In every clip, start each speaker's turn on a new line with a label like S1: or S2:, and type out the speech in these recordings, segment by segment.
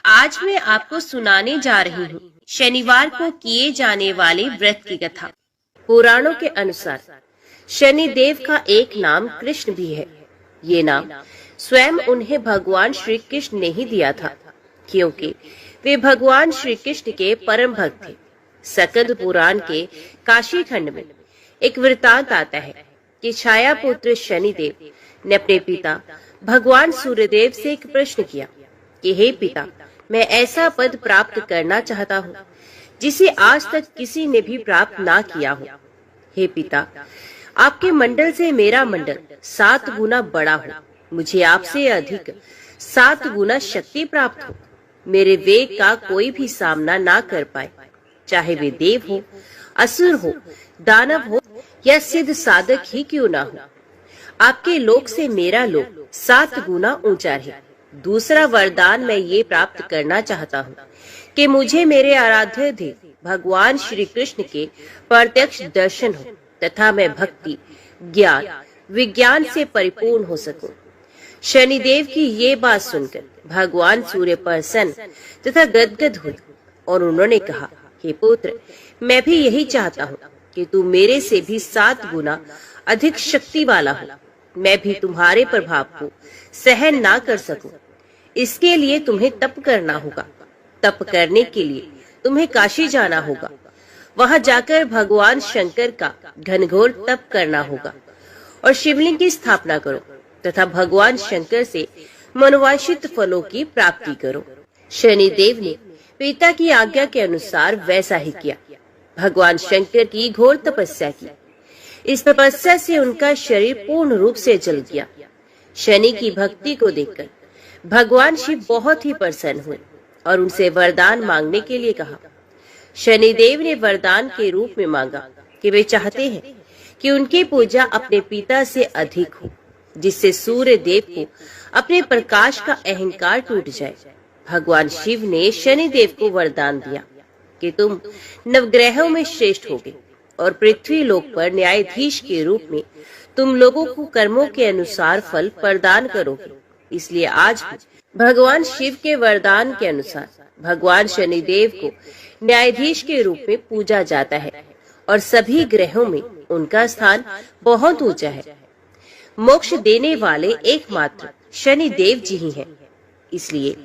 S1: आज मैं आपको सुनाने जा रही हूँ शनिवार को किए जाने वाले व्रत की कथा। पुराणों के अनुसार शनिदेव का एक नाम कृष्ण भी है। ये नाम स्वयं उन्हें भगवान श्री कृष्ण ने ही दिया था, क्योंकि वे भगवान श्री कृष्ण के परम भक्त थे। सकंद पुराण के काशी खंड में एक वृतांत आता है कि छाया पुत्र शनिदेव ने अपने पिता भगवान सूर्यदेव से एक प्रश्न किया कि हे पिता, मैं ऐसा पद प्राप्त करना चाहता हूँ जिसे आज तक किसी ने भी प्राप्त ना किया हो। हे पिता, आपके मंडल से मेरा मंडल 7 गुना बड़ा हो, मुझे आपसे अधिक 7 गुना शक्ति प्राप्त हो, मेरे वेग का कोई भी सामना ना कर पाए, चाहे वे देव हो, असुर हो, दानव हो या सिद्ध साधक ही क्यों ना हो। आपके लोक से मेरा लोक 7 गुना ऊंचा है। दूसरा वरदान मैं ये प्राप्त करना चाहता हूँ कि मुझे मेरे आराध्य देव भगवान श्री कृष्ण के प्रत्यक्ष दर्शन हो तथा मैं भक्ति, ज्ञान, विज्ञान से परिपूर्ण हो सकूं। शनिदेव की ये बात सुनकर भगवान सूर्य प्रसन्न तथा गदगद हुए और उन्होंने कहा, हे पुत्र, मैं भी यही चाहता हूँ कि तू मेरे से भी 7 गुना अधिक शक्ति वाला हो। मैं भी तुम्हारे प्रभाव को सहन ना कर सकूं। इसके लिए तुम्हें तप करना होगा। तप करने के लिए तुम्हें काशी जाना होगा। वहां जाकर भगवान शंकर का घनघोर तप करना होगा और शिवलिंग की स्थापना करो तथा भगवान शंकर से मनोवांछित फलों की प्राप्ति करो। शनिदेव ने पिता की आज्ञा के अनुसार वैसा ही किया। भगवान शंकर की घोर तपस्या की। इस तपस्या से उनका शरीर पूर्ण रूप से जल गया। शनि की भक्ति को देखकर भगवान शिव बहुत ही प्रसन्न हुए और उनसे वरदान मांगने के लिए कहा। शनिदेव ने वरदान के रूप में मांगा कि वे चाहते हैं कि उनकी पूजा अपने पिता से अधिक हो, जिससे सूर्य देव को अपने प्रकाश का अहंकार टूट जाए। भगवान शिव ने शनिदेव को वरदान दिया कि तुम नवग्रहों में श्रेष्ठ होगे और पृथ्वी लोक पर न्यायाधीश के रूप में तुम लोगों को कर्मों के अनुसार फल प्रदान करोगे। इसलिए आज भगवान शिव के वरदान के अनुसार भगवान शनिदेव को न्यायाधीश के रूप में पूजा जाता है और सभी ग्रहों में उनका स्थान बहुत ऊंचा है। मोक्ष देने वाले एकमात्र शनिदेव जी ही हैं। इसलिए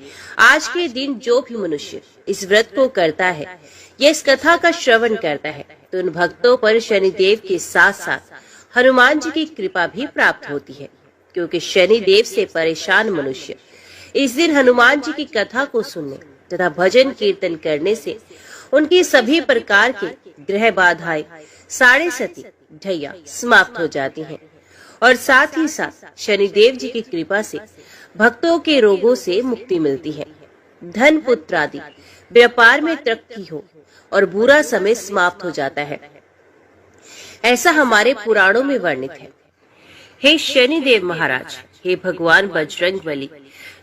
S1: आज के दिन जो भी मनुष्य इस व्रत को करता है या इस कथा का श्रवण करता है तो उन भक्तों पर शनिदेव के साथ साथ हनुमान जी की कृपा भी प्राप्त होती है, क्योंकि शनिदेव से परेशान मनुष्य इस दिन हनुमान जी की कथा को सुनने तथा भजन कीर्तन करने से उनकी सभी प्रकार के ग्रह बाधाएं, साढ़े सती ढैया समाप्त हो जाती हैं और साथ ही साथ शनिदेव जी की कृपा से भक्तों के रोगों से मुक्ति मिलती है। धन, पुत्र आदि व्यापार में तरक्की हो और बुरा समय समाप्त हो जाता है, ऐसा हमारे पुराणों में वर्णित है। हे शनिदेव महाराज, हे भगवान बजरंगबली,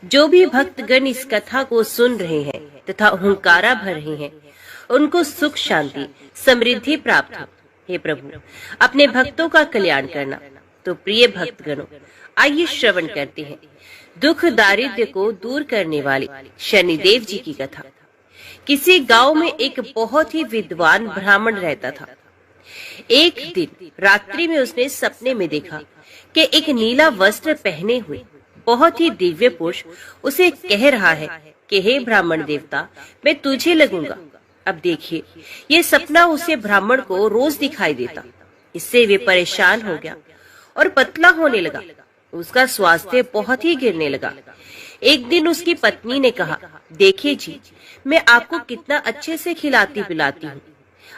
S1: जो भी भक्तगण इस कथा को सुन रहे हैं तथा हुंकारा भर रहे हैं, उनको सुख, शांति, समृद्धि प्राप्त हो। हे प्रभु, अपने भक्तों का कल्याण करना। तो प्रिय भक्तगणों, आइए श्रवण करते हैं दुख दारिद्र्य को दूर करने वाले शनिदेव जी की कथा। किसी गांव में एक बहुत ही विद्वान ब्राह्मण रहता था। एक दिन रात्रि में उसने सपने में देखा कि एक नीला वस्त्र पहने हुए बहुत ही दिव्य पुरुष उसे कह रहा है कि हे ब्राह्मण देवता, मैं तुझे लगूंगा। अब देखिए, ये सपना उसे ब्राह्मण को रोज दिखाई देता। इससे वे परेशान हो गया और पतला होने लगा। उसका स्वास्थ्य बहुत ही गिरने लगा। एक दिन उसकी पत्नी ने कहा, देखिए जी, मैं आपको कितना अच्छे से खिलाती पिलाती हूँ,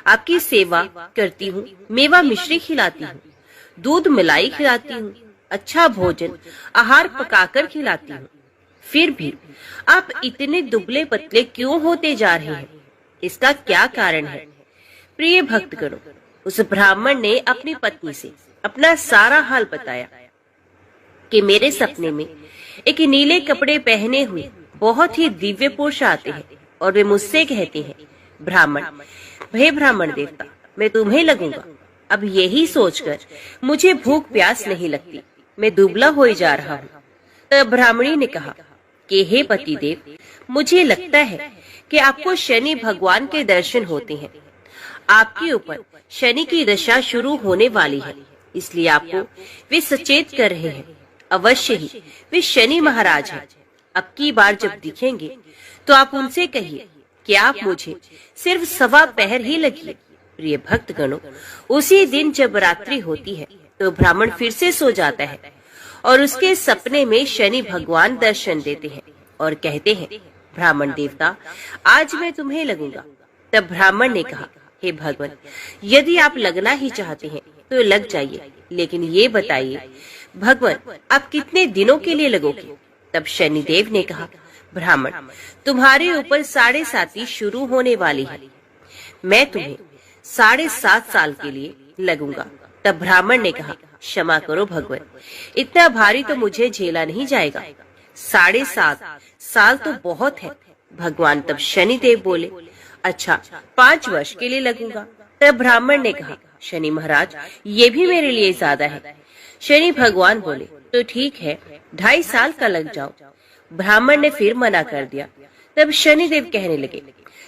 S1: आपकी सेवा करती हूँ, मेवा मिश्री खिलाती हूँ, दूध मलाई खिलाती हूँ, अच्छा भोजन आहार पकाकर खिलाती हूँ, फिर भी आप इतने दुबले पतले क्यों होते जा रहे हैं? इसका क्या कारण है? प्रिय भक्तगणों, उस ब्राह्मण ने अपनी पत्नी से अपना सारा हाल बताया कि मेरे सपने में एक नीले कपड़े पहने हुए बहुत ही दिव्य पुरुष आते हैं और वे मुझसे कहते हैं, ब्राह्मण, हे ब्राह्मण देवता, मैं तुम्हें लगूंगा। अब यही सोचकर मुझे भूख प्यास नहीं लगती, मैं दुबला हो जा रहा हूँ। तब ब्राह्मणी ने कहा, कि हे पतिदेव, मुझे लगता है कि आपको शनि भगवान के दर्शन होते हैं। आपके ऊपर शनि की दशा शुरू होने वाली है, इसलिए आपको वे सचेत कर रहे हैं। अवश्य ही वे शनि महाराज हैं। अब की बार जब दिखेंगे तो आप उनसे कहिए कि आप मुझे सिर्फ 1.25 पहर ही लगिए। प्रिय भक्तगणों, उसी दिन जब रात्रि होती है तो ब्राह्मण फिर से सो जाता है और उसके सपने में शनि भगवान दर्शन देते हैं और कहते हैं, ब्राह्मण देवता, आज मैं तुम्हें लगूंगा। तब ब्राह्मण ने कहा, हे भगवान, यदि आप लगना ही चाहते हैं तो लग जाइए, लेकिन ये बताइए भगवान, आप कितने दिनों के लिए लगोगे? तब शनिदेव ने कहा, ब्राह्मण, तुम्हारे ऊपर 7.5 शुरू होने वाली है। मैं तुम्हें 7.5 साल के लिए लगूंगा। तब ब्राह्मण ने कहा, क्षमा करो भगवान, इतना भारी तो मुझे झेला नहीं जाएगा। 7.5 साल तो बहुत है। भगवान तब शनिदेव बोले, अच्छा 5 वर्ष के लिए लगूंगा। तब ब्राह्मण ने कहा, शनि महाराज, ये भी मेरे लिए ज्यादा है। शनि भगवान बोले, तो ठीक है, 2.5 साल का लग जाओ। ब्राह्मण ने फिर मना कर दिया। तब शनिदेव कहने लगे,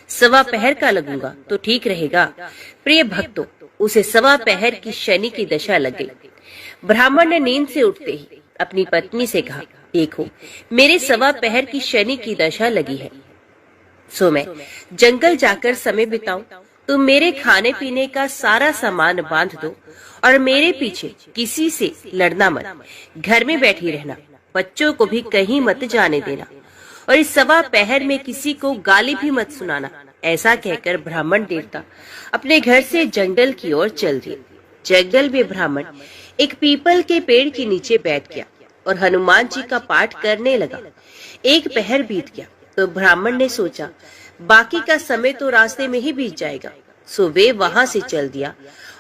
S1: 1.25 पहर का लगूंगा तो ठीक रहेगा। प्रिय भक्तों, उसे 1.25 पहर की शनि की दशा लग गई। ब्राह्मण ने नींद से उठते ही अपनी पत्नी से कहा, देखो, मेरे 1.25 पहर की शनि की दशा लगी है, सो मैं जंगल जाकर समय बिताऊं। तुम मेरे खाने पीने का सारा सामान बांध दो और मेरे पीछे किसी से लड़ना मत। घर में बैठी रहना, बच्चों को भी कहीं मत जाने देना और इस 1.25 पहर में किसी को गाली भी मत सुनाना। ऐसा कहकर ब्राह्मण देवता अपने घर से जंगल की ओर चल दिए। जंगल में ब्राह्मण एक पीपल के पेड़ के नीचे बैठ गया और हनुमान जी का पाठ करने लगा। 1 पहर बीत गया तो ब्राह्मण ने सोचा, बाकी का समय तो रास्ते में ही बीत जाएगा। सो वे वहां से चल दिया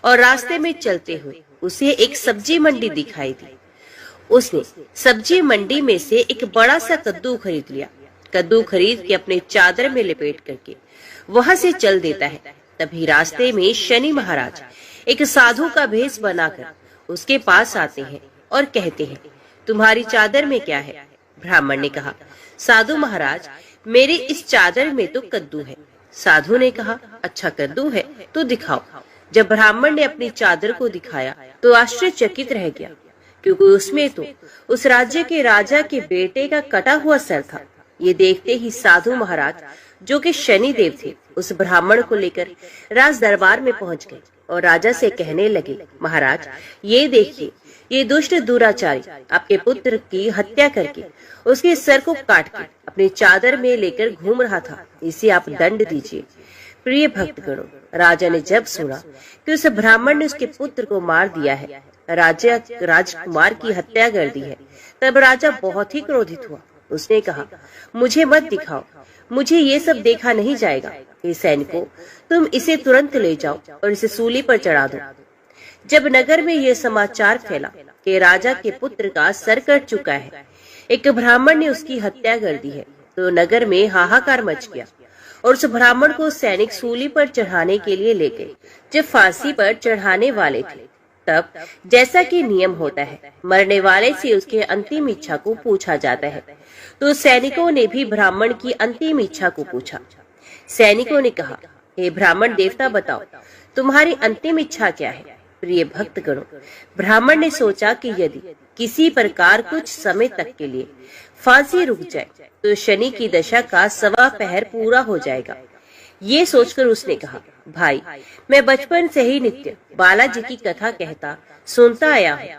S1: और रास्ते में चलते हुए उसे एक सब्जी मंडी दिखाई दी। उसने सब्जी मंडी में से एक बड़ा सा कद्दू खरीद लिया। कद्दू खरीद के अपने चादर में लपेट करके वहां से चल देता है। तभी रास्ते में शनि महाराज एक साधु का भेष बनाकर उसके पास आते हैं और कहते हैं, तुम्हारी चादर में क्या है? ब्राह्मण ने कहा, साधु महाराज, मेरे इस चादर में तो कद्दू है। साधु ने कहा, अच्छा कद्दू है तो दिखाओ। जब ब्राह्मण ने अपनी चादर को दिखाया तो आश्चर्यचकित रह गया, क्योंकि उसमें तो उस राज्य के राजा के बेटे का कटा हुआ सर था। ये देखते ही साधु महाराज, जो कि शनिदेव थे, उस ब्राह्मण को लेकर राज दरबार में पहुंच गए और राजा से कहने लगे, महाराज, ये देखिए, ये दुष्ट दुराचारी आपके पुत्र की हत्या करके उसके सर को काट के अपने चादर में लेकर घूम रहा था, इसे आप दंड दीजिए। प्रिय भक्तगणों, राजा ने जब सुना कि उस ब्राह्मण ने उसके पुत्र को मार दिया है, राजकुमार की हत्या कर दी है, तब राजा बहुत ही क्रोधित हुआ। उसने कहा, मुझे मत दिखाओ, मुझे ये सब देखा नहीं जाएगा। हे सैनिकों, तुम इसे तुरंत ले जाओ और इसे सूली पर चढ़ा दो। जब नगर में यह समाचार फैला कि राजा के पुत्र का सर कट चुका है, एक ब्राह्मण ने उसकी हत्या कर दी है, तो नगर में हाहाकार मच गया और उस ब्राह्मण को सैनिक सूली पर चढ़ाने के लिए ले गए। जब फांसी पर चढ़ाने वाले थे, तब जैसा कि नियम होता है, मरने वाले से उसके अंतिम इच्छा को पूछा जाता है, तो सैनिकों ने भी ब्राह्मण की अंतिम इच्छा को पूछा। सैनिकों ने कहा, हे ब्राह्मण देवता, बताओ तुम्हारी अंतिम इच्छा क्या है? प्रिय भक्तगणों, ब्राह्मण ने सोचा कि यदि किसी प्रकार कुछ समय तक के लिए फांसी रुक जाए तो शनि की दशा का 1.25 पहर पूरा हो जाएगा। ये सोचकर उसने कहा, भाई, मैं बचपन से ही नित्य बालाजी की कथा कहता सुनता आया हूँ।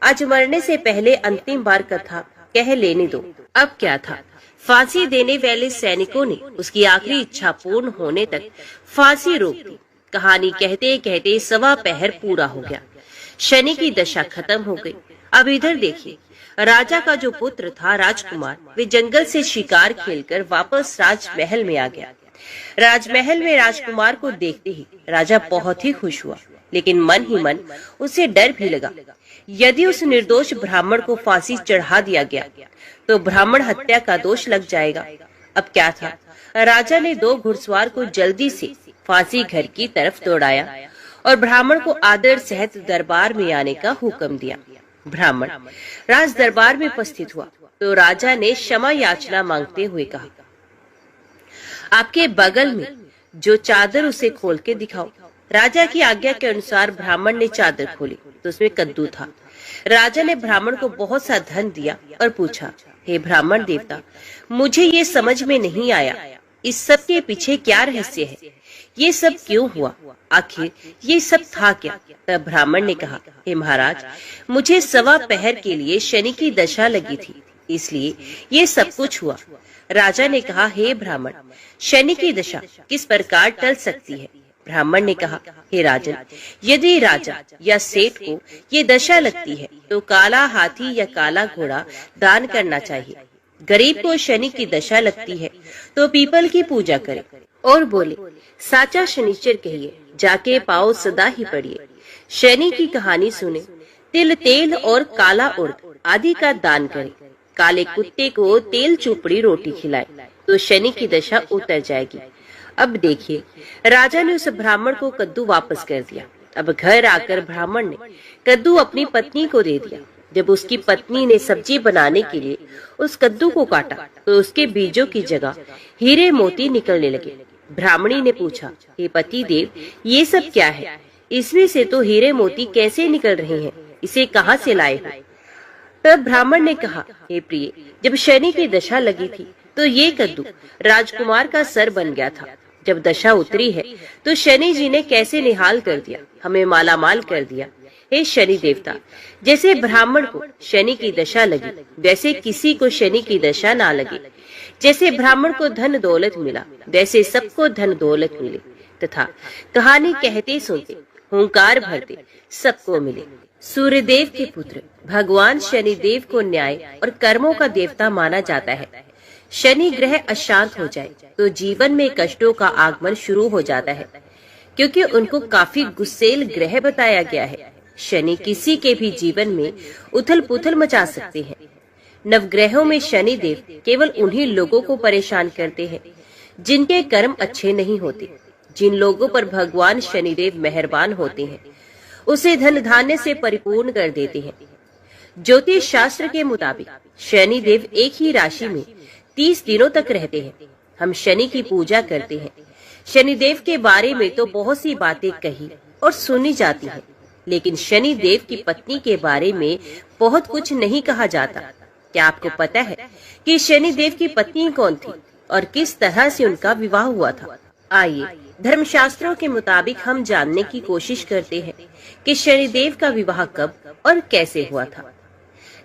S1: आज मरने से पहले अंतिम बार कथा कह लेने दो। अब क्या था, फांसी देने वाले सैनिकों ने उसकी आखिरी इच्छा पूर्ण होने तक फांसी रोक दी। कहानी कहते कहते 1.25 पहर पूरा हो गया। शनि की दशा खत्म हो गई। अब इधर देखिए, राजा का जो पुत्र था राजकुमार, वे जंगल से शिकार खेलकर वापस राजमहल में आ गया। राजमहल में राजकुमार को देखते ही राजा बहुत ही खुश हुआ, लेकिन मन ही मन उसे डर भी लगा। यदि उस निर्दोष ब्राह्मण को फांसी चढ़ा दिया गया तो ब्राह्मण हत्या का दोष लग जाएगा। अब क्या था, राजा ने 2 घुड़सवार को जल्दी से फांसी घर की तरफ दौड़ाया और ब्राह्मण को आदर सहित दरबार में आने का हुक्म दिया। ब्राह्मण राज दरबार में उपस्थित हुआ तो राजा ने क्षमा याचना मांगते हुए कहा, आपके बगल में जो चादर उसे खोल के दिखाओ। राजा की आज्ञा के अनुसार ब्राह्मण ने चादर खोली तो उसमें कद्दू था। राजा ने ब्राह्मण को बहुत सा धन दिया और पूछा, हे ब्राह्मण देवता, मुझे ये समझ में नहीं आया, इस सब के पीछे क्या रहस्य है? ये सब क्यों हुआ? आखिर ये सब था क्या? तब ब्राह्मण ने कहा, हे महाराज, मुझे 1.25 पहर के लिए शनि की दशा लगी थी, इसलिए ये सब कुछ हुआ। राजा ने कहा, हे ब्राह्मण, शनि की दशा किस प्रकार टल सकती है? ब्राह्मण ने कहा, हे राजन, यदि राजा या सेठ को ये दशा लगती है तो काला हाथी या काला घोड़ा दान करना चाहिए। गरीब को शनि की दशा लगती है तो पीपल की पूजा करे और बोले, साचा शनिचर कहिए, जाके पाओ सदा ही पढ़िए। शनि की कहानी सुने, तिल तेल और काला उर्द आदि का दान करे, काले कुत्ते को तेल चुपड़ी रोटी खिलाए तो शनि की दशा उतर जाएगी। अब देखिए, राजा ने उस ब्राह्मण को कद्दू वापस कर दिया। अब घर आकर ब्राह्मण ने कद्दू अपनी पत्नी को दे दिया। जब उसकी पत्नी ने सब्जी बनाने के लिए उस कद्दू को काटा तो उसके बीजों की जगह हीरे मोती निकलने लगे। ब्राह्मणी ने पूछा, हे पति देव, ये सब क्या है? इसमें से तो हीरे मोती कैसे निकल रहे हैं? इसे कहाँ से लाए हो? तब ब्राह्मण ने कहा, हे प्रिय, जब शनि की दशा लगी थी तो ये कद्दू राजकुमार का सर बन गया था। जब दशा उतरी है तो शनि जी ने कैसे निहाल कर दिया, हमें मालामाल कर दिया। हे शनि देवता, जैसे ब्राह्मण को शनि की दशा लगी वैसे किसी को शनि की दशा ना लगे। जैसे ब्राह्मण को धन दौलत मिला वैसे सबको धन दौलत मिले, तथा कहानी कहते सुनते हुंकार भरते सबको मिले। सूर्यदेव के पुत्र भगवान शनिदेव को न्याय और कर्मों का देवता माना जाता है। शनि ग्रह अशांत हो जाए तो जीवन में कष्टों का आगमन शुरू हो जाता है, क्योंकि उनको काफी गुस्सेल ग्रह बताया गया है। शनि किसी के भी जीवन में उथल पुथल मचा सकते हैं। नवग्रहों में शनि देव केवल उन्हीं लोगों को परेशान करते हैं जिनके कर्म अच्छे नहीं होते। जिन लोगों पर भगवान शनिदेव मेहरबान होते हैं उसे धन धान्य से परिपूर्ण कर देते हैं। ज्योतिष शास्त्र के मुताबिक शनि देव एक ही राशि में 30 दिनों तक रहते हैं। हम शनि की पूजा करते हैं। शनिदेव के बारे में तो बहुत सी बातें कही और सुनी जाती हैं, लेकिन शनि देव की पत्नी के बारे में बहुत कुछ नहीं कहा जाता। क्या आपको पता है कि शनिदेव की पत्नी कौन थी और किस तरह से उनका विवाह हुआ था? आइए धर्मशास्त्रों के मुताबिक हम जानने की कोशिश करते हैं कि शनिदेव का विवाह कब और कैसे हुआ था।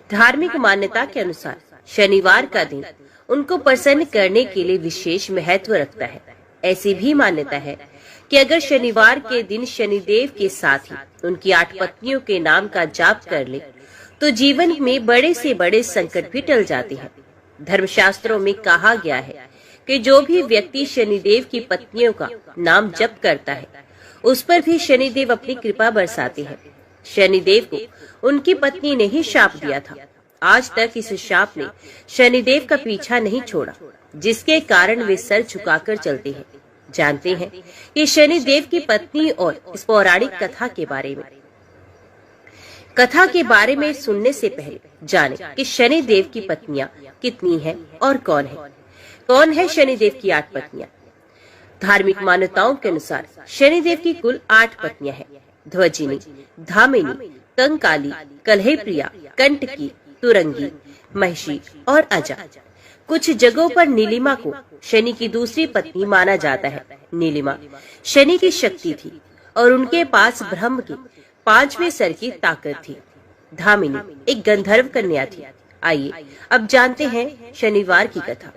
S1: धार्मिक मान्यता के अनुसार शनिवार का दिन उनको प्रसन्न करने के लिए विशेष महत्व रखता है। ऐसी भी मान्यता है कि अगर शनिवार के दिन शनिदेव के साथ ही उनकी 8 पत्नियों के नाम का जाप कर ले तो जीवन में बड़े से बड़े संकट भी टल जाते हैं। धर्मशास्त्रों में कहा गया है कि जो भी व्यक्ति शनिदेव की पत्नियों का नाम जप करता है उस पर भी शनिदेव अपनी कृपा बरसाते हैं। शनिदेव को उनकी पत्नी ने ही शाप दिया था। आज तक इस शाप ने शनिदेव का पीछा नहीं छोड़ा, जिसके कारण वे सर झुकाकर चलते हैं। जानते हैं कि शनिदेव की पत्नी और इस पौराणिक कथा के बारे में। कथा के बारे में सुनने से पहले जाने कि शनिदेव की पत्नियां कितनी हैं और कौन है। कौन है शनिदेव की 8 पत्नियां? धार्मिक मान्यताओं के अनुसार शनिदेव की कुल 8 पत्नियां हैं। ध्वजिनी, धामिनी, कंकाली, कलहप्रिया, कंटकी, तुरंगी, महिषी और अजा। कुछ जगहों पर नीलिमा को शनि की दूसरी पत्नी माना जाता है। नीलिमा शनि की शक्ति थी और उनके पास ब्रह्म की 5वें सर की ताकत थी। धामिनी एक गंधर्व कन्या थी। आइए अब जानते हैं शनिवार की कथा।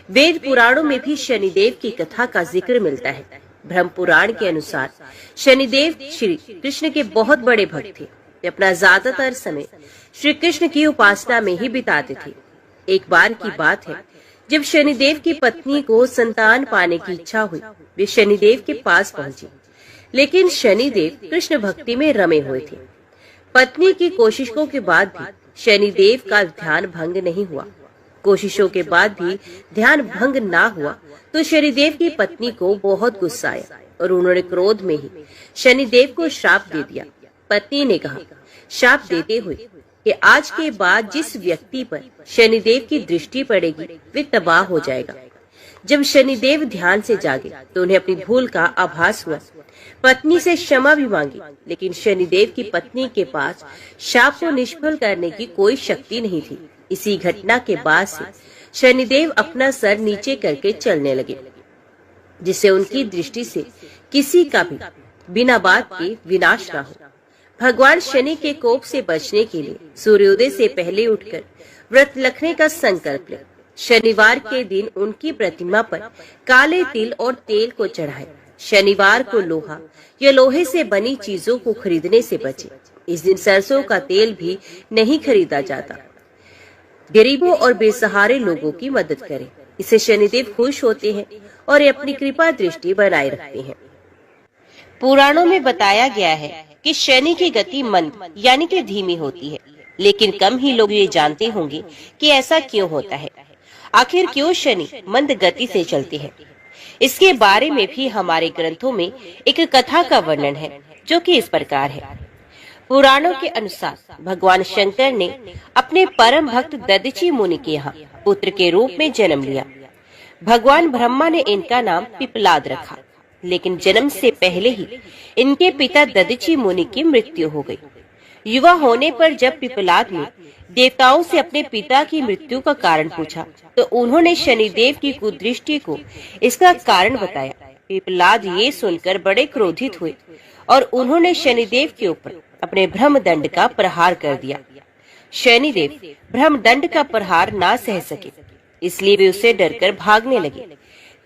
S1: वेद पुराणों में भी शनिदेव की कथा का जिक्र मिलता है। ब्रह्म पुराण के अनुसार शनिदेव श्री कृष्ण के बहुत बड़े भक्त थे। वे अपना ज्यादातर समय श्री कृष्ण की उपासना में ही बिताते थे। एक बार की बात है जब शनिदेव की पत्नी को संतान पाने की इच्छा हुई। वे शनिदेव के पास पहुंची, लेकिन शनिदेव कृष्ण भक्ति में रमे हुए थे। पत्नी की कोशिशों के बाद भी शनिदेव का ध्यान भंग नहीं हुआ। कोशिशों के बाद भी ध्यान भंग ना हुआ तो शनिदेव की पत्नी को बहुत गुस्सा आया और उन्होंने क्रोध में ही शनिदेव को श्राप दे दिया। पत्नी ने कहा, श्राप देते हुए कि आज के बाद जिस व्यक्ति पर शनिदेव की दृष्टि पड़ेगी वे तबाह हो जाएगा। जब शनिदेव ध्यान से जागे तो उन्हें अपनी भूल का आभास हुआ। पत्नी से क्षमा भी मांगी, लेकिन शनिदेव की पत्नी के पास शाप को निष्फल करने की कोई शक्ति नहीं थी। इसी घटना के बाद से शनिदेव अपना सर नीचे करके चलने लगे, जिससे उनकी दृष्टि से किसी का भी बिना बात के विनाश न हो। भगवान शनि के कोप से बचने के लिए सूर्योदय से पहले उठकर व्रत रखने का संकल्प लें। शनिवार के दिन उनकी प्रतिमा पर काले तिल और तेल को चढ़ाएं। शनिवार को लोहा या लोहे से बनी चीजों को खरीदने से बचें। इस दिन सरसों का तेल भी नहीं खरीदा जाता। गरीबों और बेसहारे लोगों की मदद करें। इससे शनिदेव खुश होते हैं और ये अपनी कृपा दृष्टि बनाए रखते हैं। पुराणों में बताया गया है कि शनि की गति मंद यानी कि धीमी होती है, लेकिन कम ही लोग ये जानते होंगे कि ऐसा क्यों होता है। आखिर क्यों शनि मंद गति से चलते हैं? इसके बारे में भी हमारे ग्रंथों में एक कथा का वर्णन है, जो कि इस प्रकार है। पुराणों के अनुसार भगवान शंकर ने अपने परम भक्त दधीचि मुनि के यहाँ पुत्र के रूप में जन्म लिया। भगवान ब्रह्मा ने इनका नाम पिपलाद रखा, लेकिन जन्म से पहले ही इनके पिता दधीचि मुनि की मृत्यु हो गई। युवा होने पर जब पिपलाद ने देवताओं से अपने पिता की मृत्यु का कारण पूछा, तो उन्होंने शनिदेव की कुदृष्टि को इसका कारण बताया। पिपलाद ये सुनकर बड़े क्रोधित हुए और उन्होंने शनिदेव के ऊपर अपने ब्रह्मदंड का प्रहार कर दिया। शनिदेव ब्रह्मदंड का प्रहार ना सह सके, इसलिए वे उससे डरकर भागने लगे।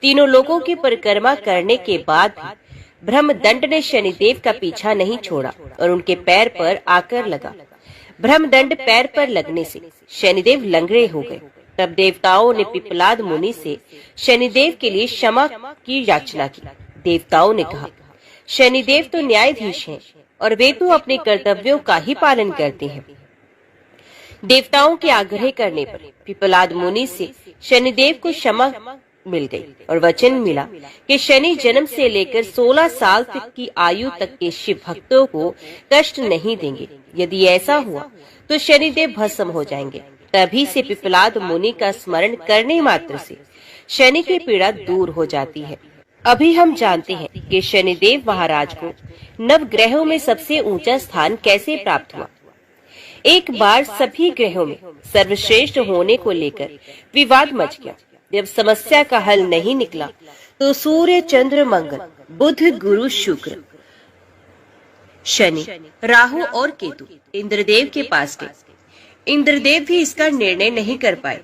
S1: तीनों लोगों की परिक्रमा करने के बाद भी ब्रह्मदंड ने शनिदेव का पीछा नहीं छोड़ा और उनके पैर पर आकर लगा। ब्रह्मदंड पैर पर लगने से शनिदेव लंगड़े हो गए। तब देवताओं ने पिपलाद मुनि से शनिदेव के लिए क्षमा की याचना की। देवताओं ने कहा, शनिदेव तो न्यायाधीश हैं और वे तो अपने कर्तव्यों का ही पालन करते हैं। देवताओं के आग्रह करने पर पिपलाद मुनि से शनिदेव को क्षमा मिल गई और वचन मिला कि शनि जन्म से लेकर 16 साल तक की आयु तक के शिव भक्तों को कष्ट नहीं देंगे। यदि ऐसा हुआ तो शनिदेव भस्म हो जाएंगे। तभी से पिपलाद मुनि का स्मरण करने मात्र से शनि की पीड़ा दूर हो जाती है। अभी हम जानते हैं कि शनिदेव महाराज को नवग्रहों में सबसे ऊंचा स्थान कैसे प्राप्त हुआ। एक बार सभी ग्रहों में सर्वश्रेष्ठ होने को लेकर विवाद मच गया। जब समस्या का हल नहीं निकला तो सूर्य, चंद्र, मंगल, बुध, गुरु, शुक्र, शनि, राहु और केतु इंद्रदेव के पास गए। इंद्रदेव भी इसका निर्णय नहीं कर पाए।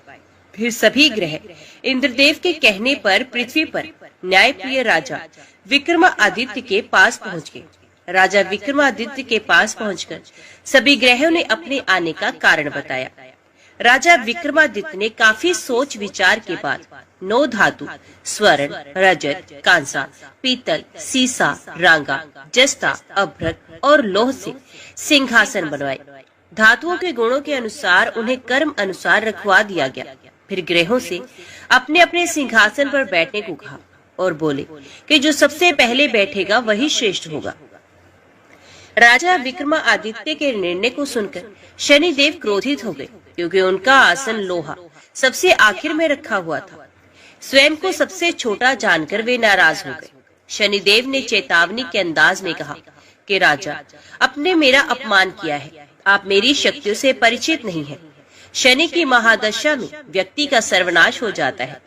S1: फिर सभी ग्रह इंद्रदेव के कहने पर पृथ्वी पर न्यायप्रिय राजा विक्रमादित्य के पास पहुंच गए। राजा विक्रमादित्य के पास पहुंचकर सभी ग्रहों ने अपने आने का कारण बताया। राजा विक्रमादित्य ने काफी सोच विचार के बाद 9 धातु स्वर्ण, रजत, कांसा, पीतल, सीसा, रांगा, जस्ता, अभ्रक और लोह से सिंहासन बनवाए। धातुओं के गुणों के अनुसार उन्हें कर्म अनुसार रखवा दिया गया। फिर ग्रहों से अपने अपने सिंहासन पर बैठने को कहा और बोले कि जो सबसे पहले बैठेगा वही श्रेष्ठ होगा। राजा विक्रमादित्य के निर्णय को सुनकर शनिदेव क्रोधित हो गए, क्योंकि उनका आसन लोहा सबसे आखिर में रखा हुआ था। स्वयं को सबसे छोटा जानकर वे नाराज हो गए। शनिदेव ने चेतावनी के अंदाज में कहा कि राजा, आपने मेरा अपमान किया है। आप मेरी शक्तियों से परिचित नहीं हैं। शनि की महादशा में व्यक्ति का सर्वनाश हो जाता है।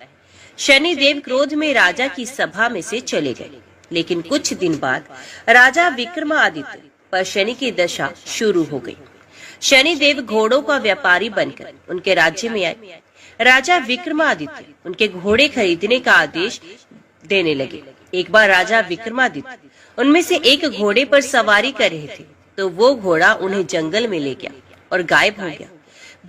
S1: शनिदेव क्रोध में राजा की सभा में से चले गए। लेकिन कुछ दिन बाद राजा विक्रमादित्य पर शनि की दशा शुरू हो गई। शनिदेव घोड़ों का व्यापारी बनकर उनके राज्य में आए। राजा विक्रमादित्य उनके घोड़े खरीदने का आदेश देने लगे। एक बार राजा विक्रमादित्य उनमें से एक घोड़े पर सवारी कर रहे थे, तो वो घोड़ा उन्हें जंगल में ले गया और गायब हो गया।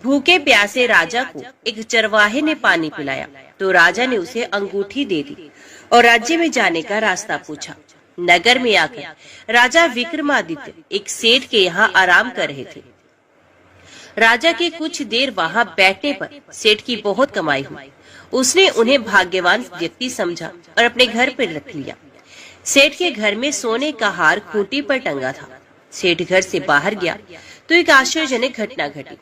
S1: भूखे प्यासे राजा को एक चरवाहे ने पानी पिलाया, तो राजा ने उसे अंगूठी दे दी और राज्य में जाने का रास्ता पूछा। नगर में आकर राजा विक्रमादित्य एक सेठ के यहाँ आराम कर रहे थे। राजा के कुछ देर वहाँ बैठने पर सेठ की बहुत कमाई हुई। उसने उन्हें भाग्यवान व्यक्ति समझा और अपने घर पर रख लिया। सेठ के घर में सोने का हार खूंटी पर टंगा था। सेठ घर से बाहर गया तो एक आश्चर्यजनक घटना घटी।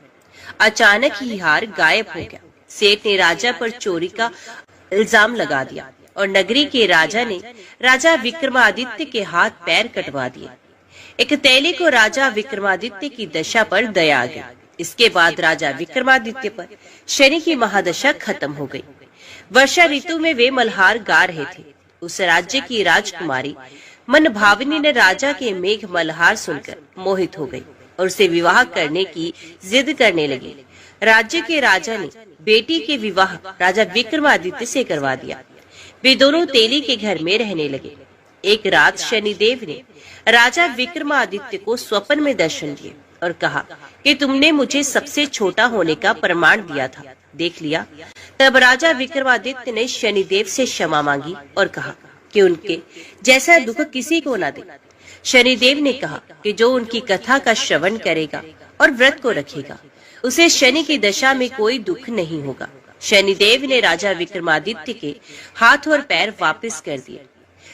S1: अचानक ही हार गायब हो गया। सेठ ने राजा पर चोरी का इल्जाम लगा दिया और नगरी के राजा ने राजा विक्रमादित्य के हाथ पैर कटवा दिए। एक तेली को राजा विक्रमादित्य की दशा पर दया आ गई। इसके बाद राजा विक्रमादित्य पर शनि की महादशा खत्म हो गई। वर्षा ऋतु में वे मल्हार गा रहे थे। उस राज्य की राजकुमारी मनभावनी ने राजा के मेघ मल्हार सुनकर मोहित हो गई और उसे विवाह करने की जिद करने लगी। राज्य के राजा ने बेटी के विवाह राजा विक्रमादित्य से करवा दिया। वे दोनों तेली के घर में रहने लगे। एक रात शनिदेव ने राजा विक्रमादित्य को स्वप्न में दर्शन दिए और कहा कि तुमने मुझे सबसे छोटा होने का प्रमाण दिया था, देख लिया। तब राजा विक्रमादित्य ने शनिदेव से क्षमा मांगी और कहा कि उनके जैसा दुख किसी को न दे। शनिदेव ने कहा कि जो उनकी कथा का श्रवण करेगा और व्रत को रखेगा, उसे शनि की दशा में कोई दुख नहीं होगा। शनिदेव ने राजा विक्रमादित्य के हाथ और पैर वापस कर दिए।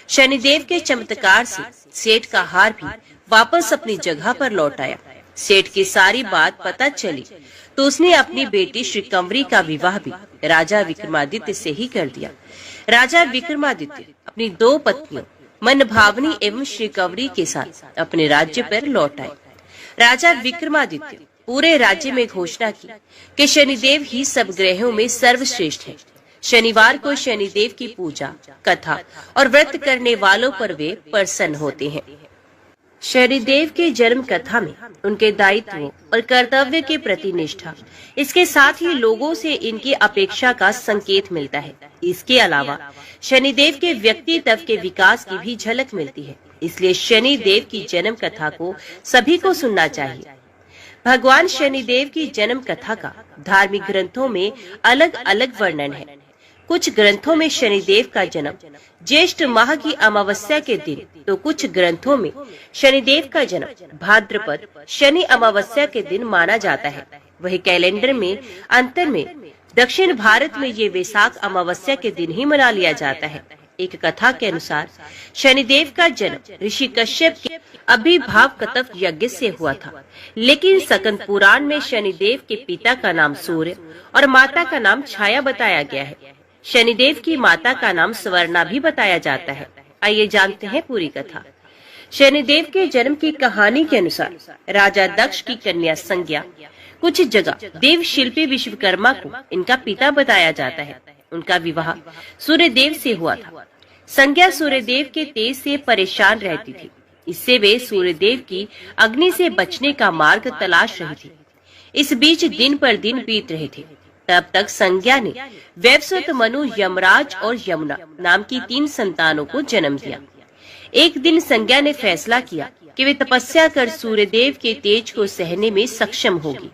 S1: शनिदेव के चमत्कार से सेठ का हार भी वापस अपनी जगह पर लौट आया। सेठ की सारी बात पता चली तो उसने अपनी बेटी श्रीकंवरी का विवाह भी राजा विक्रमादित्य से ही कर दिया। राजा विक्रमादित्य अपनी दो पत्नियों मनभावनी एवं श्रीकंवरी के साथ अपने राज्य पर लौट आए। राजा विक्रमादित्य पूरे राज्य में घोषणा की कि शनिदेव ही सब ग्रहों में सर्वश्रेष्ठ है। शनिवार को शनिदेव की पूजा, कथा और व्रत करने वालों पर वे प्रसन्न होते हैं। शनिदेव के जन्म कथा में उनके दायित्वों और कर्तव्य के प्रति निष्ठा, इसके साथ ही लोगों से इनकी अपेक्षा का संकेत मिलता है। इसके अलावा शनिदेव के व्यक्तित्व के विकास की भी झलक मिलती है। इसलिए शनिदेव की जन्म कथा को सभी को सुनना चाहिए। भगवान शनिदेव की जन्म कथा का धार्मिक ग्रंथों में अलग अलग वर्णन है। कुछ ग्रंथों में शनिदेव का जन्म ज्येष्ठ माह की अमावस्या के दिन, तो कुछ ग्रंथों में शनिदेव का जन्म भाद्रपद शनि अमावस्या के दिन माना जाता है। वही कैलेंडर में अंतर में दक्षिण भारत में ये वैशाख अमावस्या के दिन ही मना लिया जाता है। एक कथा के अनुसार शनिदेव का जन्म ऋषि कश्यप के अभिभाव कतव यज्ञ से हुआ था, लेकिन सकंद पुराण में शनिदेव के पिता का नाम सूर्य और माता का नाम छाया बताया गया है। शनिदेव की माता का नाम स्वर्णा भी बताया जाता है। आइए जानते हैं पूरी कथा। शनिदेव के जन्म की कहानी के अनुसार राजा दक्ष की कन्या संज्ञा, कुछ जगह देव शिल्पी विश्वकर्मा को इनका पिता बताया जाता है। उनका विवाह सूर्यदेव से हुआ था। संज्ञा सूर्यदेव के तेज से परेशान रहती थी। इससे वे सूर्यदेव की अग्नि से बचने का मार्ग तलाश रही थी। इस बीच दिन पर दिन बीत रहे थे। तब तक संज्ञा ने वैवस्वत, मनु, यमराज और यमुना नाम की 3 संतानों को जन्म दिया। एक दिन संज्ञा ने फैसला किया कि वे तपस्या कर सूर्यदेव के तेज को सहने में सक्षम होगी,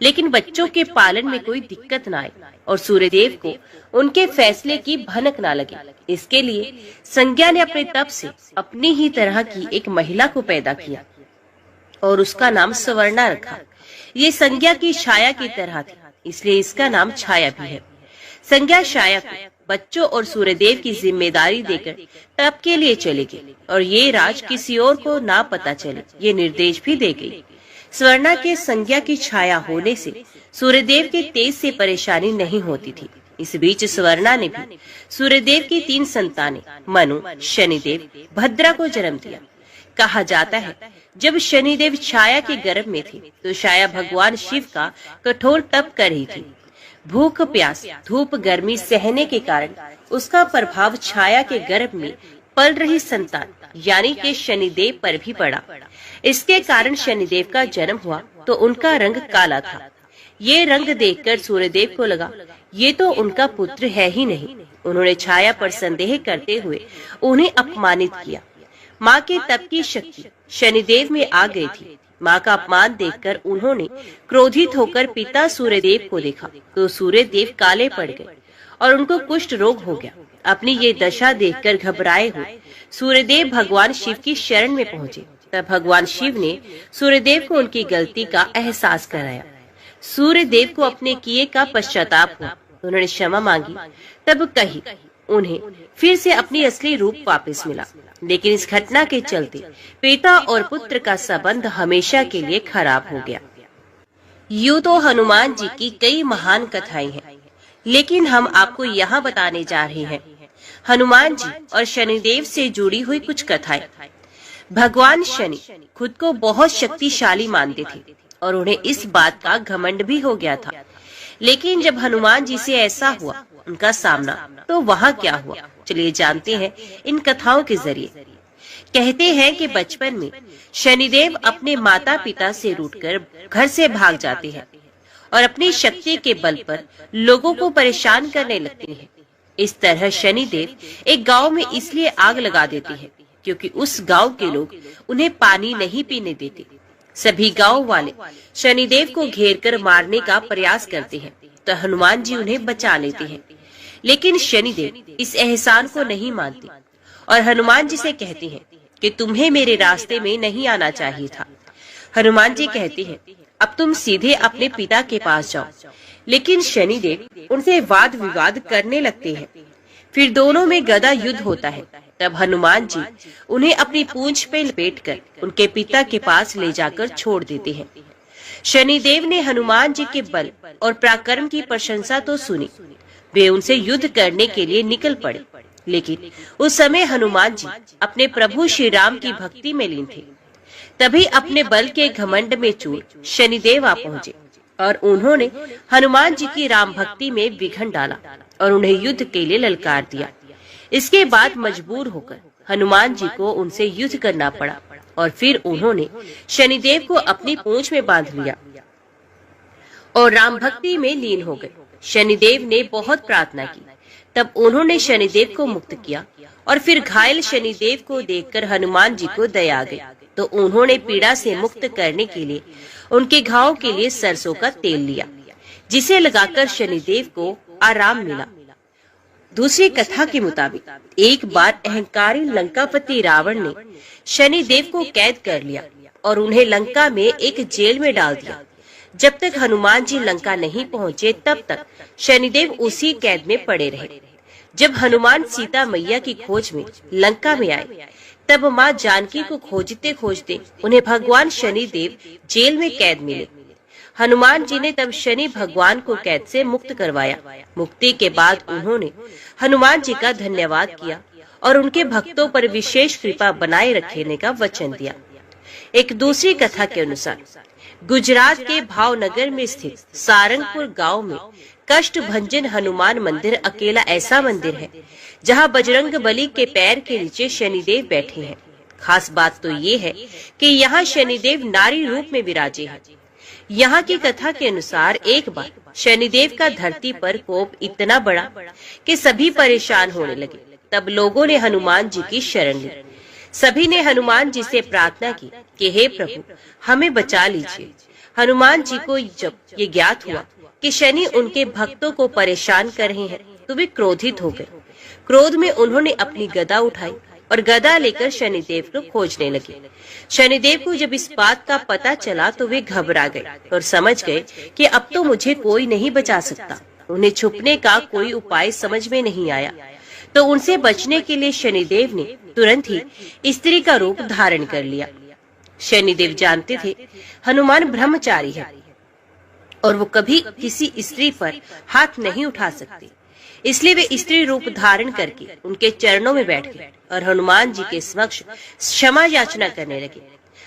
S1: लेकिन बच्चों के पालन में कोई दिक्कत न आए और सूर्यदेव को उनके फैसले की भनक न लगे। इसके लिए संज्ञा ने अपने तप से अपनी ही तरह की एक महिला को पैदा किया और उसका नाम स्वर्णा रखा। ये संज्ञा की छाया की तरह थी, इसलिए इसका नाम छाया भी है। संज्ञा छाया को बच्चों और सूर्यदेव की जिम्मेदारी देकर तप के लिए चले गए और ये राज किसी और को ना पता चले, ये निर्देश भी दे गई। स्वर्णा के संज्ञा की छाया होने से सूर्यदेव के तेज से परेशानी नहीं होती थी। इस बीच स्वर्णा ने भी सूर्यदेव की 3 संतानें मनु, शनिदेव, भद्रा को जन्म दिया। कहा जाता है जब शनिदेव छाया के गर्भ में थे तो छाया भगवान शिव का कठोर तप कर रही थी। भूख, प्यास, धूप, गर्मी सहने के कारण उसका प्रभाव छाया के गर्भ में पल रही संतान यानी कि शनिदेव पर भी पड़ा। इसके कारण शनिदेव का जन्म हुआ तो उनका रंग काला था। ये रंग देखकर सूर्यदेव को लगा ये तो उनका पुत्र है ही नहीं। उन्होंने छाया पर संदेह करते हुए उन्हें अपमानित किया। माँ के तप की शक्ति शनिदेव में आ गई थी। माँ का अपमान देखकर उन्होंने क्रोधित होकर पिता सूर्यदेव को देखा तो सूर्यदेव काले पड़ गए और उनको कुष्ठ रोग हो गया। अपनी ये दशा देखकर घबराए हुए सूर्यदेव भगवान शिव की शरण में पहुँचे। तब भगवान शिव ने सूर्यदेव को उनकी गलती का एहसास कराया। सूर्यदेव को अपने किए का पश्चाताप हुआ। उन्होंने क्षमा मांगी। तब कही उन्हें फिर से अपनी असली रूप वापस मिला। लेकिन इस घटना के चलते पिता और पुत्र का संबंध हमेशा के लिए खराब हो गया। यूं तो हनुमान जी की कई महान कथाएं हैं, लेकिन हम आपको यहाँ बताने जा रहे हैं हनुमान जी और शनिदेव से जुड़ी हुई कुछ कथाएं। भगवान शनि खुद को बहुत शक्तिशाली मानते थे और उन्हें इस बात का घमंड भी हो गया था। लेकिन जब हनुमान जी से ऐसा हुआ उनका सामना, तो वहाँ क्या हुआ, चलिए जानते हैं इन कथाओं के जरिए। कहते हैं कि बचपन में शनिदेव अपने माता पिता से रूठकर घर से भाग जाते हैं और अपनी शक्ति के बल पर लोगों को परेशान करने लगते हैं। इस तरह शनिदेव एक गांव में इसलिए आग लगा देते हैं क्योंकि उस गांव के लोग उन्हें पानी नहीं पीने देते। सभी गांव वाले शनिदेव को घेरकर मारने का प्रयास करते हैं, तो हनुमान जी उन्हें बचा लेते हैं। लेकिन शनिदेव इस एहसान को नहीं मानते और हनुमान जी से कहते हैं कि तुम्हें मेरे रास्ते में नहीं आना चाहिए था। हनुमान जी कहते हैं अब तुम सीधे अपने पिता के पास जाओ। लेकिन शनिदेव उनसे वाद विवाद करने लगते हैं। फिर दोनों में गदा युद्ध होता है। तब हनुमान जी उन्हें अपनी पूंछ पे लपेटकर उनके पिता के पास ले जाकर छोड़ देते हैं। शनिदेव ने हनुमान जी के बल और पराक्रम की प्रशंसा तो सुनी, वे उनसे युद्ध करने के लिए निकल पड़े। लेकिन उस समय हनुमान जी अपने प्रभु श्री राम की भक्ति में लीन थे। तभी अपने बल के घमंड में चूर शनिदेव आ पहुँचे और उन्होंने हनुमान जी की राम भक्ति में विघन डाला और उन्हें युद्ध के लिए ललकार दिया। इसके बाद मजबूर होकर हनुमान जी को उनसे युद्ध करना पड़ा और फिर उन्होंने शनिदेव को अपनी पूंछ में बांध लिया और राम भक्ति में लीन हो गए। शनिदेव ने बहुत प्रार्थना की, तब उन्होंने शनिदेव को मुक्त किया और फिर घायल शनिदेव को देखकर हनुमान जी को दया आ गई, तो उन्होंने पीड़ा से मुक्त करने के लिए उनके घाव के लिए सरसों का तेल लिया, जिसे लगाकर शनिदेव को आराम मिला। दूसरी कथा के मुताबिक एक बार अहंकारी लंकापति रावण ने शनिदेव को कैद कर लिया और उन्हें लंका में एक जेल में डाल दिया। जब तक हनुमान जी लंका नहीं पहुँचे तब तक शनिदेव उसी कैद में पड़े रहे। जब हनुमान सीता मैया की खोज में लंका में आए, तब माँ जानकी को खोजते खोजते उन्हें भगवान शनिदेव जेल में कैद मिले। हनुमान जी ने तब शनि भगवान को कैद से मुक्त करवाया। मुक्ति के बाद उन्होंने हनुमान जी का धन्यवाद किया और उनके भक्तों पर विशेष कृपा बनाए रखने का वचन दिया। एक दूसरी कथा के अनुसार गुजरात के भावनगर में स्थित सारंगपुर गांव में कष्टभंजन हनुमान मंदिर अकेला ऐसा मंदिर है जहां बजरंग बली के पैर के नीचे शनिदेव बैठे हैं। खास बात तो ये है कि यहाँ शनिदेव नारी रूप में विराजे हैं। यहाँ की कथा के अनुसार एक बार शनिदेव का धरती पर कोप इतना बड़ा कि सभी परेशान होने लगे। तब लोगों ने हनुमान जी की शरण ली। सभी ने हनुमान जी से प्रार्थना की कि हे प्रभु, हमें बचा लीजिए। हनुमान जी को जब ये ज्ञात हुआ कि शनि उनके भक्तों को परेशान कर रहे हैं, तो वे क्रोधित हो गए। क्रोध में उन्होंने अपनी गदा उठाई और गदा लेकर शनिदेव को खोजने लगे। शनिदेव को जब इस बात का पता चला तो वे घबरा गए और समझ गए कि अब तो मुझे कोई नहीं बचा सकता। उन्हें छुपने का कोई उपाय समझ में नहीं आया, तो उनसे बचने के लिए शनिदेव ने तुरंत ही स्त्री का रूप धारण कर लिया। शनिदेव जानते थे हनुमान ब्रह्मचारी है और वो कभी किसी स्त्री पर हाथ नहीं उठा सकते, इसलिए वे स्त्री रूप धारण करके उनके चरणों में बैठ गए और हनुमान जी के समक्ष क्षमा याचना करने लगे।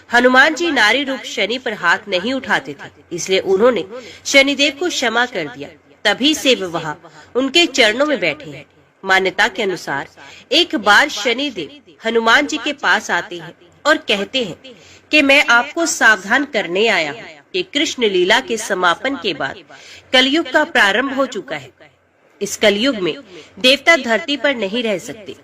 S1: हनुमान जी नारी रूप शनि पर हाथ नहीं उठाते थे, इसलिए उन्होंने शनिदेव को क्षमा कर दिया। तभी से वे वहाँ उनके चरणों में बैठे हैं। मान्यता के अनुसार एक बार शनिदेव हनुमान जी के पास आते हैं और कहते हैं कि मैं आपको सावधान करने आया हूँ कि कृष्ण लीला के समापन के बाद कलयुग का प्रारंभ हो चुका है। इस कलयुग में देवता धरती पर नहीं रह सकते,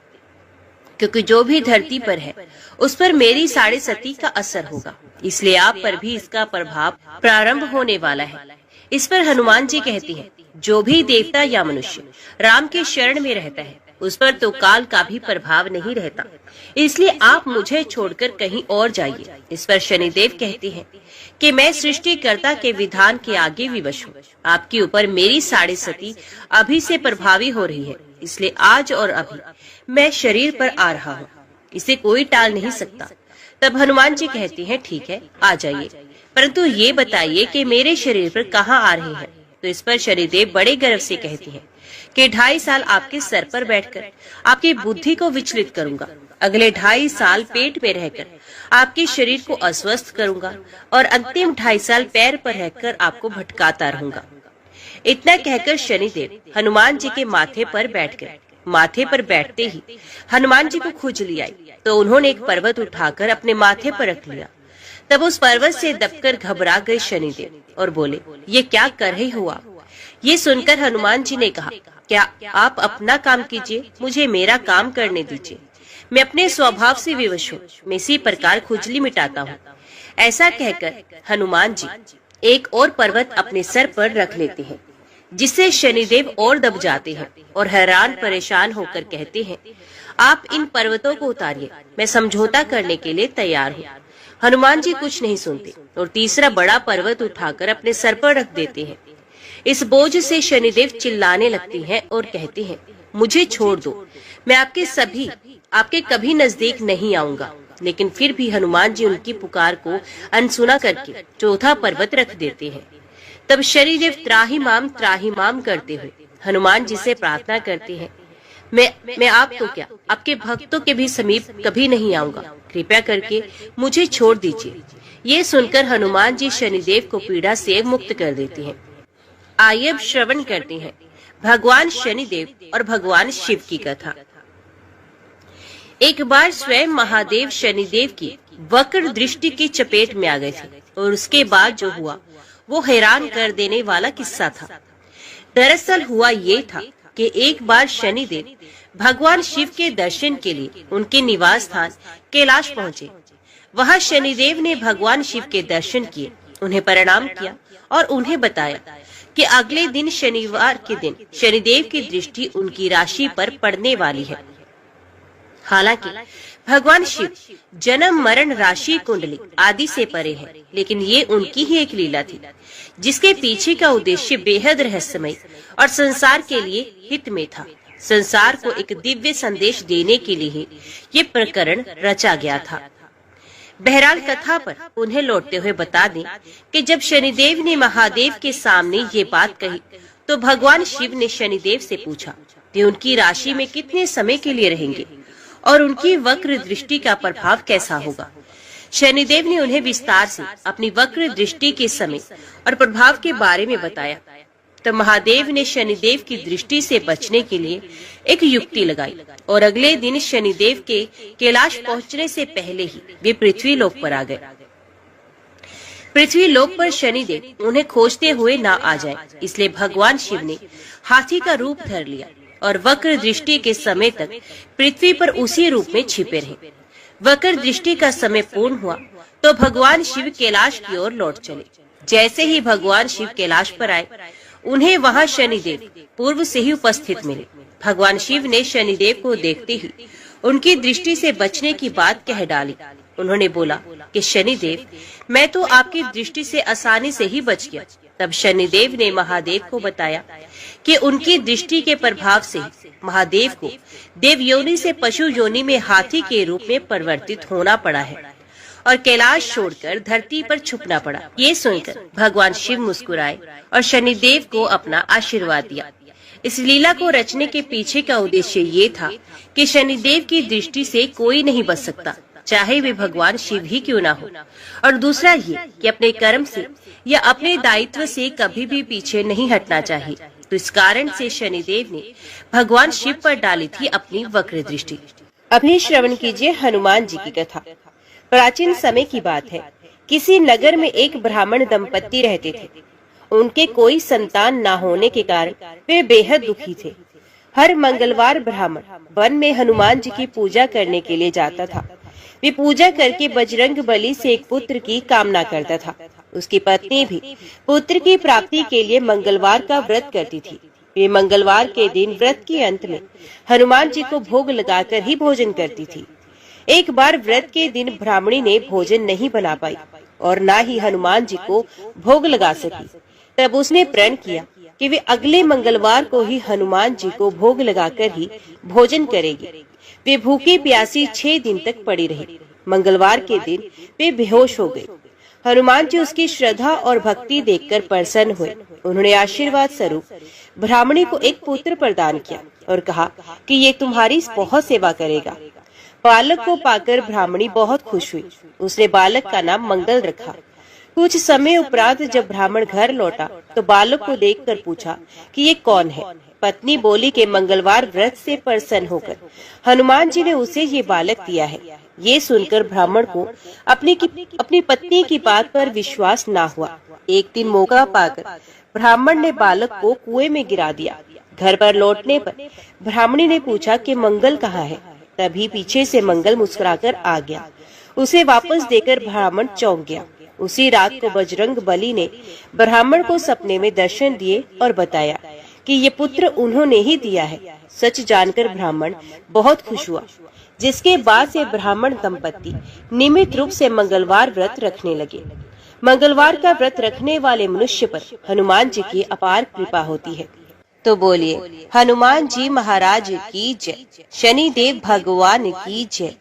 S1: क्योंकि जो भी धरती पर है उस पर मेरी 7.5 का असर होगा, इसलिए आप पर भी इसका प्रभाव प्रारंभ होने वाला है। इस पर हनुमान जी कहती हैं, जो भी देवता या मनुष्य राम के शरण में रहता है उस पर तो काल का भी प्रभाव नहीं रहता, इसलिए आप मुझे छोड़कर कहीं और जाइए। इस पर शनिदेव कहते हैं कि मैं सृष्टिकर्ता के विधान के आगे विवश हूँ। आपके ऊपर मेरी 7.5 अभी से प्रभावी हो रही है, इसलिए आज और अभी मैं शरीर पर आ रहा हूँ, इसे कोई टाल नहीं सकता। तब हनुमान जी कहते हैं, ठीक है, आ जाइए, परंतु ये बताइए कि मेरे शरीर पर कहाँ आ रहे हैं। तो इस पर शनिदेव बड़े गर्व से कहते हैं कि 2.5 साल आपके सर पर बैठकर आपकी बुद्धि को विचलित करूंगा, अगले 2.5 साल पेट में रहकर आपके शरीर को अस्वस्थ करूंगा और अंतिम 2.5 साल पैर पर रहकर आपको भटकाता रहूंगा। इतना कहकर शनिदेव हनुमान जी के माथे पर बैठ गए। माथे पर बैठते ही हनुमान जी को खुजली आई, तो उन्होंने एक पर्वत उठाकर अपने माथे पर रख लिया। तब उस पर्वत से दबकर घबरा गए शनिदेव और बोले, ये क्या कर रहे हो आप? ये सुनकर हनुमान जी ने कहा, क्या आप अपना काम कीजिए, मुझे मेरा काम करने दीजिए। मैं अपने स्वभाव से विवश हूँ, मैं इसी प्रकार खुजली मिटाता हूँ। ऐसा कहकर हनुमान जी एक और पर्वत अपने सर पर रख लेते हैं, जिससे शनिदेव और दब जाते हैं और हैरान परेशान होकर कहते हैं, आप इन पर्वतों को उतारिए, मैं समझौता करने के लिए तैयार हूँ। हनुमान जी कुछ नहीं सुनते और तीसरा बड़ा पर्वत उठाकर अपने सर पर रख देते हैं। इस बोझ से शनिदेव चिल्लाने लगते हैं और कहते हैं, मुझे छोड़ दो, मैं आपके कभी नजदीक नहीं आऊंगा। लेकिन फिर भी हनुमान जी उनकी पुकार को अनसुना करके चौथा पर्वत रख देते हैं। तब शनिदेव त्राहिमाम करते हुए हनुमान जी से प्रार्थना करते हैं, मैं आप तो क्या, आपके भक्तों के भी समीप कभी नहीं आऊंगा, कृपया करके मुझे छोड़ दीजिए। ये सुनकर हनुमान जी शनिदेव को पीड़ा से मुक्त कर देते हैं। आइए अब श्रवण करते हैं भगवान शनिदेव और भगवान शिव की कथा। एक बार स्वयं महादेव शनिदेव की वक्र दृष्टि की चपेट में आ गए थे और उसके बाद जो हुआ वो हैरान कर देने वाला किस्सा था। दरअसल हुआ ये था कि एक बार शनिदेव भगवान शिव के दर्शन के लिए उनके निवास स्थान कैलाश पहुँचे। वहाँ शनिदेव ने भगवान शिव के दर्शन किए, उन्हें प्रणाम किया और उन्हें बताया कि अगले दिन शनिवार के दिन शनिदेव की दृष्टि उनकी राशि पर पड़ने वाली है। हालांकि भगवान शिव जन्म मरण राशि कुंडली आदि से परे है, लेकिन ये उनकी ही एक लीला थी, जिसके पीछे का उद्देश्य बेहद रहस्यमय और संसार के लिए हित में था। संसार को एक दिव्य संदेश देने के लिए ये प्रकरण रचा गया था। बहरहाल कथा पर उन्हें लौटते हुए बता दें कि जब शनिदेव ने महादेव के सामने ये बात कही, तो भगवान शिव ने शनिदेव से पूछा कि उनकी राशि में कितने समय के लिए रहेंगे और उनकी वक्र दृष्टि का प्रभाव कैसा होगा। शनिदेव ने उन्हें विस्तार से अपनी वक्र दृष्टि के समय और प्रभाव के बारे में बताया। तब महादेव ने शनिदेव की दृष्टि से बचने के लिए एक युक्ति लगाई और अगले दिन शनिदेव के कैलाश पहुंचने से पहले ही वे पृथ्वी लोक पर आ गए। पृथ्वी लोक पर शनिदेव उन्हें खोजते हुए ना आ जाए, इसलिए भगवान शिव ने हाथी का रूप धर लिया और वक्र दृष्टि के समय तक पृथ्वी पर उसी रूप में छिपे रहे। वक्र दृष्टि का समय पूर्ण हुआ तो भगवान शिव कैलाश की ओर लौट चले। जैसे ही भगवान शिव कैलाश पर आए, उन्हें वहां शनिदेव पूर्व से ही उपस्थित मिले। भगवान शिव ने शनिदेव को देखते ही उनकी दृष्टि से बचने की बात कह डाली। उन्होंने बोला कि शनिदेव, मैं तो आपकी दृष्टि से आसानी से ही बच गया। तब शनिदेव ने महादेव को बताया कि उनकी दृष्टि के प्रभाव से महादेव को देव योनि से पशु योनि में हाथी के रूप में परिवर्तित होना पड़ा है और कैलाश छोड़कर धरती पर छुपना पड़ा। ये सुनकर भगवान शिव मुस्कुराए और शनिदेव को अपना आशीर्वाद दिया। इस लीला को रचने के पीछे का उद्देश्य ये था कि शनिदेव की दृष्टि से कोई नहीं बच सकता, चाहे वे भगवान शिव ही क्यों ना हो। और दूसरा ये कि अपने कर्म से या अपने दायित्व से कभी भी पीछे नहीं हटना चाहिए। तो इस कारण से शनिदेव ने भगवान शिव पर डाली थी अपनी वक्र दृष्टि। अभी श्रवण कीजिए हनुमान जी की कथा। प्राचीन समय की बात है। किसी नगर में एक ब्राह्मण दंपत्ति रहते थे। उनके कोई संतान ना होने के कारण वे बेहद दुखी थे। हर मंगलवार ब्राह्मण वन में हनुमान जी की पूजा करने के लिए जाता था। वे पूजा करके बजरंग बली से एक पुत्र की कामना करता था। उसकी पत्नी भी पुत्र की प्राप्ति के लिए मंगलवार का व्रत करती थी। वे मंगलवार के दिन व्रत के अंत में हनुमान जी को भोग लगाकर ही भोजन करती थी। एक बार व्रत के दिन ब्राह्मणी ने भोजन नहीं बना पाई और न ही हनुमान जी को भोग लगा सकी। तब उसने प्रण किया कि वे अगले मंगलवार को ही हनुमान जी को भोग लगाकर ही भोजन करेगी। वे भूखी प्यासी 6 दिन तक पड़ी रही। मंगलवार के दिन वे बेहोश हो गई। हनुमान जी उसकी श्रद्धा और भक्ति देखकर प्रसन्न हुए। उन्होंने आशीर्वाद स्वरूप ब्राह्मणी को एक पुत्र प्रदान किया और कहा कि ये तुम्हारी बहुत सेवा करेगा। बालक को पाकर ब्राह्मणी बहुत खुश हुई। उसने बालक का नाम मंगल रखा। कुछ समय उपरांत जब ब्राह्मण घर लौटा तो बालक को देखकर पूछा कि ये कौन है। पत्नी बोली कि मंगलवार व्रत से प्रसन्न होकर हनुमान जी ने उसे ये बालक दिया है। ये सुनकर ब्राह्मण को अपनी पत्नी की बात पर विश्वास ना हुआ। एक दिन मौका पाकर ब्राह्मण ने बालक को कुएं में गिरा दिया। घर पर लौटने पर ब्राह्मणी ने पूछा कि मंगल कहाँ है। तभी पीछे से मंगल मुस्कुराकर आ गया। उसे वापस देकर ब्राह्मण चौंक गया। उसी रात को बजरंग बली ने ब्राह्मण को सपने में दर्शन दिए और बताया कि ये पुत्र उन्होंने ही दिया है। सच जानकर ब्राह्मण बहुत खुश हुआ, जिसके बाद से ब्राह्मण दंपति नियमित रूप से मंगलवार व्रत रखने लगे। मंगलवार का व्रत रखने वाले मनुष्य पर हनुमान जी की अपार कृपा होती है। तो बोलिए हनुमान जी महाराज की जय, शनिदेव भगवान की जय।